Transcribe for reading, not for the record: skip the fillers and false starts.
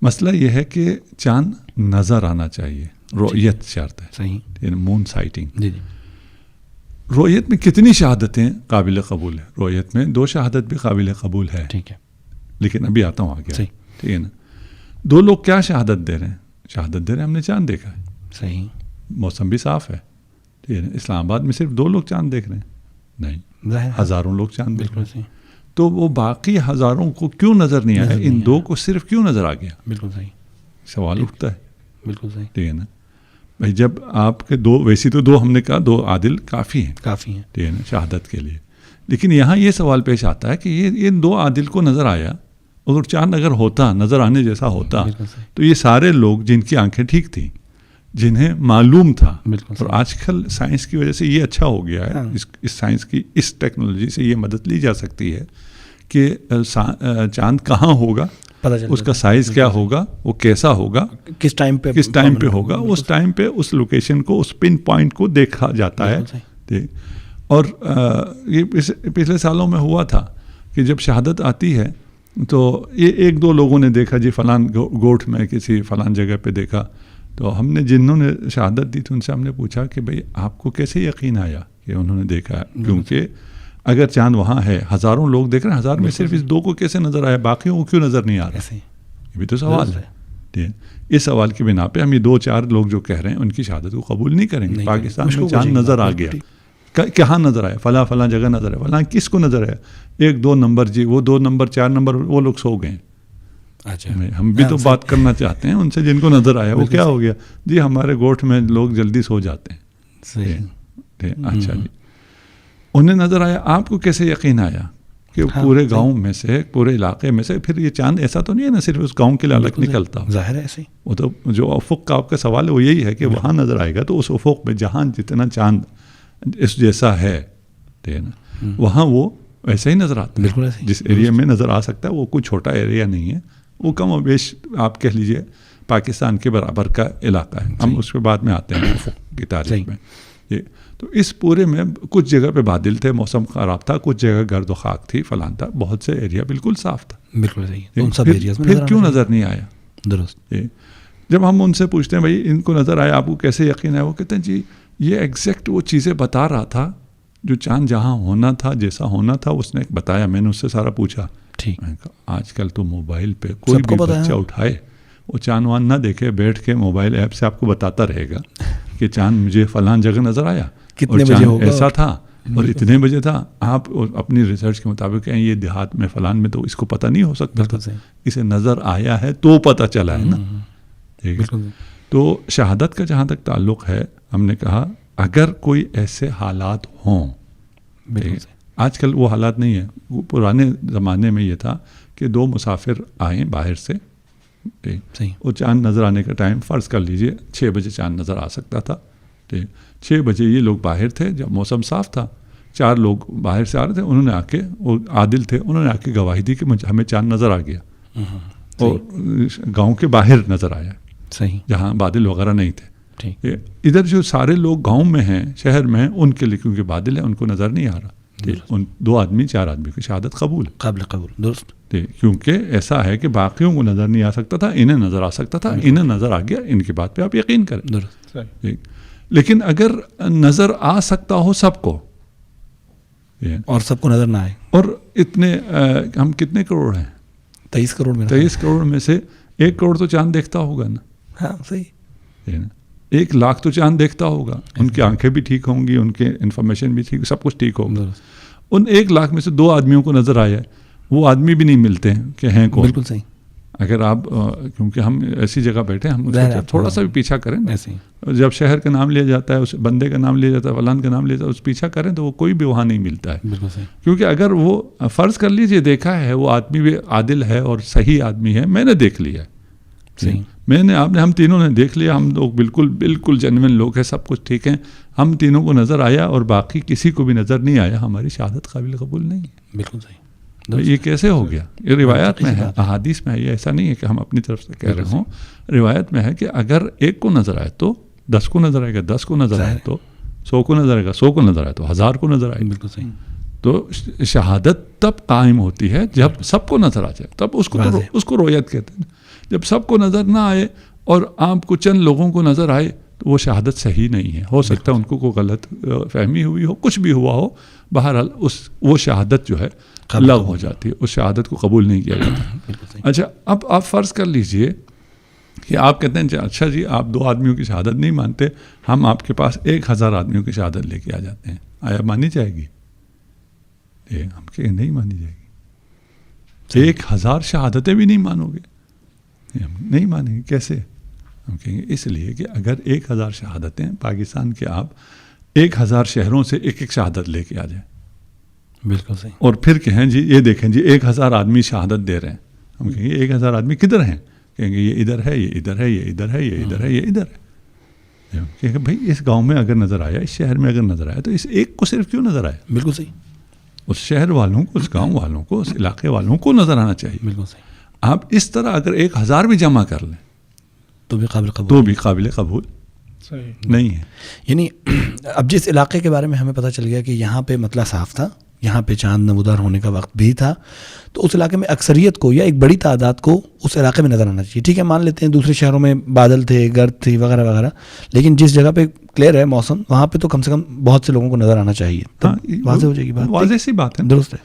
مسئلہ یہ ہے کہ چاند نظر آنا چاہیے، رؤیت شرط ہے، صحیح، مون سائٹنگ. جی. رؤیت میں کتنی شہادتیں قابل قبول ہے؟ رؤیت میں 2 شہادت بھی قابل قبول ہے، ٹھیک ہے، لیکن ابھی آتا ہوں آگے. صحیح، ٹھیک ہے نا. 2 لوگ کیا شہادت دے رہے ہیں؟ شہادت دے رہے ہیں ہم نے چاند دیکھا ہے، صحیح، موسم بھی صاف ہے. ٹھیک ہے نا. اسلام آباد میں صرف 2 لوگ چاند دیکھ رہے ہیں؟ نہیں، ہزاروں لوگ چاند دیکھ رہے ہیں. تو وہ باقی ہزاروں کو کیوں نظر نہیں آیا؟ ان 2 کو صرف کیوں نظر آ گیا؟ بالکل صحیح سوال اٹھتا ہے. بالکل صحیح. ٹھیک ہے نا. بھائی جب آپ کے 2، ویسی تو 2 ہم نے کہا 2 عادل کافی ہیں، ٹھیک ہے نا، شہادت کے لیے. لیکن یہاں یہ سوال پیش آتا ہے کہ یہ 2 عادل کو نظر آیا، اگر چاند اگر ہوتا، نظر آنے جیسا ہوتا، تو یہ سارے لوگ جن کی آنکھیں ٹھیک تھیں، جنہیں معلوم تھا، اور آج کل سائنس کی وجہ سے یہ اچھا ہو گیا ہے، اس سائنس کی اس ٹیکنالوجی سے یہ مدد لی جا سکتی ہے کہ چاند کہاں ہوگا، اس کا سائز کیا ہوگا، وہ کیسا ہوگا، کس ٹائم پہ ہوگا، اس ٹائم پہ اس لوکیشن کو، اس پن پوائنٹ کو دیکھا جاتا ہے. اور یہ پچھلے سالوں میں ہوا تھا کہ جب شہادت آتی ہے تو یہ 1-2 لوگوں نے دیکھا جی فلان گوٹھ میں کسی فلان جگہ پہ دیکھا. تو ہم نے جنہوں نے شہادت دی تھی ان سے ہم نے پوچھا کہ بھئی آپ کو کیسے یقین آیا کہ انہوں نے دیکھا ہے؟ کیونکہ اگر چاند وہاں ہے، ہزاروں لوگ دیکھ رہے ہیں، 1000 میں صرف اس 2 کو کیسے نظر آیا، باقیوں کو کیوں نظر نہیں آ رہا؟ یہ بھی تو سوال ہے. اس سوال کی بنا پہ ہم یہ 2-4 لوگ جو کہہ رہے ہیں ان کی شہادت کو قبول نہیں کریں گے. پاکستان میں چاند نظر آ گیا، کہاں نظر آیا؟ فلاں جگہ نظر ہے. فلاں کس کو نظر ہے؟ 1-2 نمبر، جی وہ 2 نمبر 4 نمبر وہ لوگ سو گئے. ہم بھی تو بات کرنا چاہتے ہیں ان سے جن کو نظر آیا. وہ کیا ہو گیا؟ جی ہمارے گوٹھ میں لوگ جلدی سو جاتے ہیں. اچھا جی، انہیں نظر آیا، آپ کو کیسے یقین آیا کہ پورے گاؤں میں سے، پورے علاقے میں سے؟ پھر یہ چاند ایسا تو نہیں ہے نا صرف اس گاؤں کے لیے الگ نکلتا ہو، ظاہر ہے ایسے ہی. وہ تو جو افق کا آپ کا سوال ہے وہ یہی ہے کہ وہاں نظر آئے گا تو اس افق میں جہاں جتنا چاند اس جیسا ہے نا، وہاں وہ ویسے ہی نظر آتا ہے. جس ایریا میں نظر آ سکتا ہے وہ کوئی چھوٹا ایریا نہیں ہے، وہ کم و بیش آپ کہہ لیجئے پاکستان کے برابر کا علاقہ ہے. ہم اس کے بعد میں آتے ہیں افق کی تاریخ میں. یہ تو اس پورے میں کچھ جگہ پہ بادل تھے، موسم خراب تھا، کچھ جگہ گرد و خاک تھی، فلان تھا، بہت سے ایریا بالکل صاف تھا. بالکل صحیح. پھر کیوں نظر نہیں آیا؟ درست. جب ہم ان سے پوچھتے ہیں بھائی ان کو نظر آیا، آپ کو کیسے یقین ہے؟ وہ کہتے ہیں جی یہ ایگزیکٹ وہ چیزیں بتا رہا تھا جو چاند جہاں ہونا تھا، جیسا ہونا تھا، اس نے بتایا. میں نے اس سے سارا پوچھا. ٹھیک. آج کل تو موبائل پہ کوئی بھی بچہ اٹھائے، وہ چاند وان نہ دیکھے، بیٹھ کے موبائل ایپ سے آپ کو بتاتا رہے گا کہ چاند مجھے فلان جگہ نظر آیا، کتنے بجے ہوگا، ایسا تھا اور اتنے بجے تھا. آپ اپنی ریسرچ کے مطابق کہیں یہ دیہات میں فلان میں تو اس کو پتہ نہیں ہو سکتا تھا، اسے نظر آیا ہے تو پتہ چلا ہے نا. ٹھیک ہے. تو شہادت کا جہاں تک تعلق ہے، ہم نے کہا اگر کوئی ایسے حالات ہوں، آج کل وہ حالات نہیں ہیں. پرانے زمانے میں یہ تھا کہ 2 مسافر آئیں باہر سے، وہ چاند نظر آنے کا ٹائم فرض کر لیجئے 6 بجے چاند نظر آ سکتا تھا. 6 بجے یہ لوگ باہر تھے، جب موسم صاف تھا، 4 لوگ باہر سے آ رہے تھے، انہوں نے آ کے، وہ عادل تھے، انہوں نے آ کے گواہی دی کہ ہمیں چاند نظر آ گیا. اور گاؤں کے باہر نظر آیا، جہاں بادل وغیرہ نہیں تھے. ادھر جو سارے لوگ گاؤں میں ہیں، شہر میں ہیں، ان کے لیے کیونکہ بادل ہے ان کو نظر نہیں آ رہا. ان 2 آدمی 4 آدمی کی شہادت قبول، قابل قبول. درست. کیونکہ ایسا ہے کہ باقیوں کو نظر نہیں آ سکتا تھا، انہیں نظر آ سکتا تھا، انہیں نظر آ گیا، ان کی بات پہ آپ یقین کریں. درست. لیکن اگر نظر آ سکتا ہو سب کو اور سب کو نظر نہ آئے، اور اتنے ہم کتنے کروڑ ہیں؟ 23 کروڑ میں. 23 کروڑ میں سے 1 کروڑ تو چاند دیکھتا ہوگا نا. ہاں صحیح. 1 لاکھ تو چاند دیکھتا ہوگا، ان کی آنکھیں بھی ٹھیک ہوں گی، ان کے انفارمیشن بھی ٹھیک، سب کچھ ٹھیک ہوگا. ان 1 لاکھ میں سے 2 آدمیوں کو نظر آیا ہے، وہ آدمی بھی نہیں ملتے ہیں کہ ہیں کون. بالکل صحیح. اگر آپ کیونکہ ہم ایسی جگہ بیٹھے ہم تھوڑا سا بھی پیچھا کریں، جب شہر کا نام لیا جاتا ہے، اس بندے کا نام لیا جاتا ہے، فلان کا نام لیا جاتا ہے، اس پیچھا کریں تو وہ کوئی بھی وہاں نہیں ملتا ہے. کیونکہ اگر وہ فرض کر لیجئے دیکھا ہے، وہ آدمی بھی عادل ہے اور صحیح آدمی ہے، میں نے دیکھ لیا ہے، میں نے، آپ نے، ہم تینوں نے دیکھ لیا، ہم لوگ بالکل جینوین لوگ ہیں، سب کچھ ٹھیک ہیں، ہم تینوں کو نظر آیا اور باقی کسی کو بھی نظر نہیں آیا، ہماری شہادت قابل قبول نہیں ہے. بالکل صحیح. یہ کیسے ہو گیا؟ یہ روایات میں ہے، احادیث میں ہے، یہ ایسا نہیں ہے کہ ہم اپنی طرف سے کہہ رہے ہوں. روایت میں ہے کہ اگر 1 کو نظر آئے تو 10 کو نظر آئے گا، 10 کو نظر آئے تو 100 کو نظر آئے گا، 100 کو نظر آئے تو 1000 کو نظر آئے گا. بالکل صحیح. تو شہادت تب قائم ہوتی ہے جب سب کو نظر آ جائے، تب اس کو رویت کہتے ہیں. جب سب کو نظر نہ آئے اور آپ کو چند لوگوں کو نظر آئے تو وہ شہادت صحیح نہیں ہے. ہو سکتا ہے ان کو کوئی غلط فہمی ہوئی ہو, کچھ بھی ہوا ہو, بہرحال وہ شہادت جو ہے لغو ہو جاتی ہے, اس شہادت کو قبول نہیں کیا جاتا. اچھا, اب آپ فرض کر لیجئے کہ آپ کہتے ہیں اچھا جی آپ 2 آدمیوں کی شہادت نہیں مانتے, ہم آپ کے پاس 1000 آدمیوں کی شہادت لے کے آ جاتے ہیں, آیا مانی جائے گی؟ ہم کہ نہیں مانی جائے گی. 1000 شہادتیں بھی نہیں مانو گے؟ ہم نہیں مانیں گے. کیسے؟ ہم کہیں گے اس لیے کہ اگر 1000 شہادتیں پاکستان کے آپ 1000 شہروں سے ایک شہادت لے کے آ جائیں, بالکل صحیح, اور پھر کہیں جی یہ دیکھیں جی 1000 آدمی شہادت دے رہے ہیں, ہم کہیں گے 1000 آدمی کدھر ہیں؟ کہیں گے یہ ادھر ہے, یہ ادھر ہے, یہ ادھر ہے, یہ ادھر ہے, یہ ادھر ہے. کہیں گے بھائی اس گاؤں میں اگر نظر آیا, اس شہر میں اگر نظر آیا, تو اس ایک کو صرف کیوں نظر آیا؟ بالکل صحیح, اس شہر والوں کو, اس گاؤں والوں کو, اس علاقے والوں کو نظر آنا چاہیے. بالکل صحیح. آپ اس طرح اگر 1000 بھی جمع کر لیں تو بھی قابل قبول, تو بھی قابل قبول نہیں ہے. یعنی اب جس علاقے کے بارے میں ہمیں پتہ چل گیا کہ یہاں پہ مطلع صاف تھا, یہاں پہ چاند نمودار ہونے کا وقت بھی تھا, تو اس علاقے میں اکثریت کو یا ایک بڑی تعداد کو اس علاقے میں نظر آنا چاہیے. ٹھیک ہے, مان لیتے ہیں دوسرے شہروں میں بادل تھے, گرد تھی وغیرہ وغیرہ, لیکن جس جگہ پہ کلیئر ہے موسم, وہاں پہ تو کم سے کم بہت سے لوگوں کو نظر آنا چاہیے. واضح ہو جائے گی بات, واضح سی بات ہے, درست ہے.